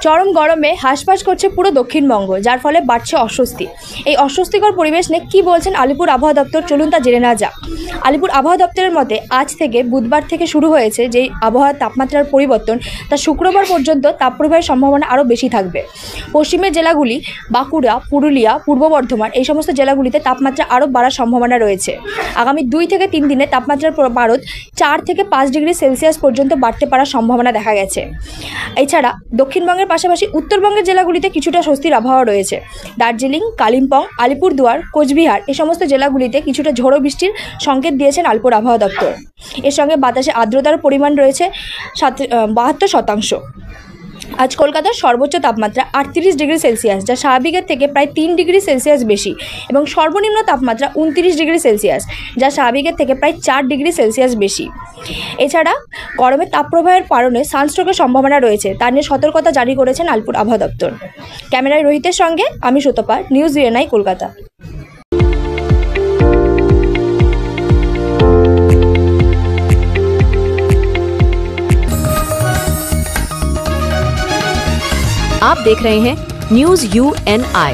চরম গরমে হাঁসফাঁস করছে পুরো দক্ষিণবঙ্গ, যার ফলে বাড়ছে অস্বস্তি। এই অস্বস্তিকর পরিবেশ নিয়ে কী বলছেন আলিপুর আবহাওয়া দপ্তর, চলুন তা জেনে নেওয়া যাক। আলিপুর আবহাওয়া দপ্তরের মতে আজ থেকে বুধবার থেকে শুরু হয়েছে যে আবহাওয়ার তাপমাত্রার পরিবর্তন, তা শুক্রবার পর্যন্ত তাপপ্রবাহের সম্ভাবনা আরও বেশি থাকবে। পশ্চিমের জেলাগুলি বাঁকুড়া, পুরুলিয়া, পূর্ব বর্ধমান এই সমস্ত জেলাগুলিতে তাপমাত্রা আরও বাড়ার সম্ভাবনা রয়েছে। আগামী 2 থেকে 3 দিনে তাপমাত্রার পারদ 4 থেকে 5 ডিগ্রি সেলসিয়াস পর্যন্ত বাড়তে পারার সম্ভাবনা দেখা গেছে। এছাড়া দক্ষিণবঙ্গের পাশাপাশি উত্তরবঙ্গের জেলাগুলিতে কিছুটা স্বস্তির আবহাওয়া রয়েছে। দার্জিলিং, কালিম্পং, আলিপুরদুয়ার, কোচবিহার এই সমস্ত জেলাগুলিতে কিছুটা ঝোড়ো বৃষ্টির সংকেত দিয়েছেন আলিপুর আবহাওয়া দপ্তর। এর সঙ্গে বাতাসে আর্দ্রতার পরিমাণ রয়েছে 72%। আজ কলকাতার সর্বোচ্চ তাপমাত্রা 38 ডিগ্রি সেলসিয়াস, যা স্বাভাবিকের থেকে প্রায় 3 ডিগ্রি সেলসিয়াস বেশি, এবং সর্বনিম্ন তাপমাত্রা 29 ডিগ্রি সেলসিয়াস, যা স্বাভাবিকের থেকে প্রায় 4 ডিগ্রি সেলসিয়াস বেশি। এছাড়া গরমের তাপপ্রবাহের কারণে সানস্ট্রোকের সম্ভাবনা রয়েছে, তা নিয়ে সতর্কতা জারি করেছেন আলিপুর আবহাওয়া দপ্তর। ক্যামেরায় রোহিতের সঙ্গে আমি সুতপা, নিউজ VNI কলকাতা। आप देख रहे हैं न्यूज UNI।